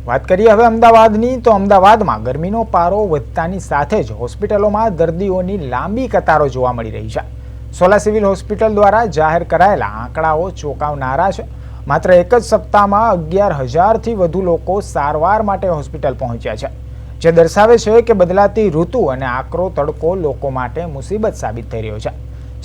વાત કરીએ હવે અમદાવાદની, તો અમદાવાદમાં ગરમીનો પારો વધતાની સાથે જ હોસ્પિટલોમાં દર્દીઓની લાંબી કતારો જોવા મળી રહી છે. સોલા સિવિલ હોસ્પિટલ દ્વારા જાહેર કરાયેલા આંકડાઓ ચોંકાવનારા છે. માત્ર એક જ સપ્તાહમાં 11,000થી વધુ લોકો સારવાર માટે હોસ્પિટલ પહોંચ્યા છે, જે દર્શાવે છે કે બદલાતી ઋતુ અને આકરો તડકો લોકો માટે મુસીબત સાબિત થઈ રહ્યો છે.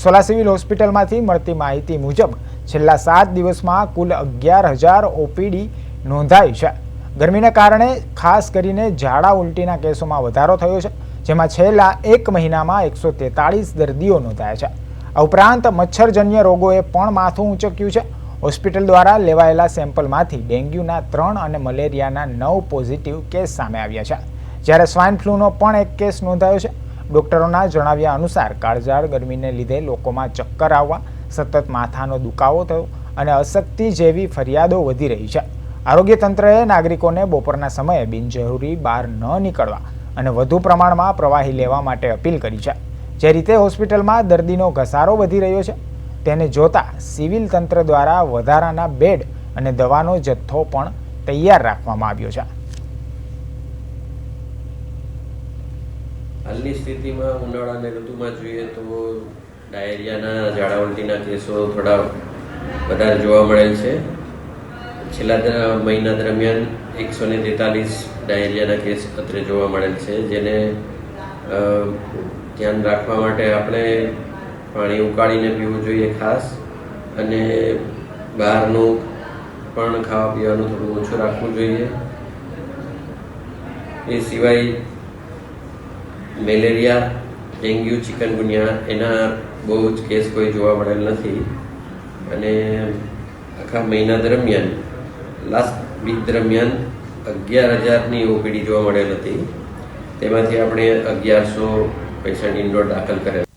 સોલા સિવિલ હોસ્પિટલમાંથી મળતી માહિતી મુજબ છેલ્લા 7 દિવસમાં કુલ 11,000 ઓપીડી નોંધાઈ છે. ગરમીને કારણે ખાસ કરીને ઝાડા ઉલટીના કેસોમાં વધારો થયો છે, જેમાં છેલ્લા 1 મહિનામાં 143 દર્દીઓ નોંધાયા છે. આ ઉપરાંત મચ્છરજન્ય રોગોએ પણ માથું ઊંચક્યું છે. હોસ્પિટલ દ્વારા લેવાયેલા સેમ્પલમાંથી ડેન્ગ્યુના 3 અને મલેરિયાના 9 પોઝિટિવ કેસ સામે આવ્યા છે, જ્યારે સ્વાઇન ફ્લૂનો પણ 1 કેસ નોંધાયો છે. ડોક્ટરોના જણાવ્યા અનુસાર કાળઝાળ ગરમીને લીધે લોકોમાં ચક્કર આવવા, સતત માથાનો દુખાવો થયો અને અશક્તિ જેવી ફરિયાદો વધી રહી છે. આરોગ્ય તંત્રએ નાગરિકોને બપોરના સમયે બિનજરૂરી બહાર ન નીકળવા અને વધુ પ્રમાણમાં પ્રવાહી લેવા માટે અપીલ કરી છે. જે રીતે હોસ્પિટલમાં દર્દીનો ઘસારો વધી રહ્યો છે, તેને જોતા સિવિલ તંત્ર દ્વારા વધારાના બેડ અને દવાનો જથ્થો પણ તૈયાર રાખવામાં આવ્યો છે. હાલની સ્થિતિમાં ઉનાળાની ઋતુમાં જોઈએ તો ડાયરિયાના, ઝાડા ઉલટીના કેસો થોડા વધારે જોવા મળેલ છે. છેલ્લા મહિના દરમિયાન 143 ડાયરિયાના કેસ અત્રે જોવા મળેલ છે, જેને ધ્યાન રાખવા માટે આપણે પાણી ઉકાળીને પીવું જોઈએ ખાસ, અને બહારનું પણ ખાવા પીવાનું થોડું ઓછું રાખવું જોઈએ. એ સિવાય મેલેરિયા, ડેન્ગ્યુ, ચિકનગુનિયા એના બહુ જ કેસ કોઈ જોવા મળેલ નથી. અને આખા મહિના દરમિયાન લાસ્ટ વીક દરમિયાન 11,000ની ઓપીડી જોવા મળેલ હતી. તેમાંથી આપણે 1,100 પેશન્ટ ઇન્ડોર દાખલ કરેલ.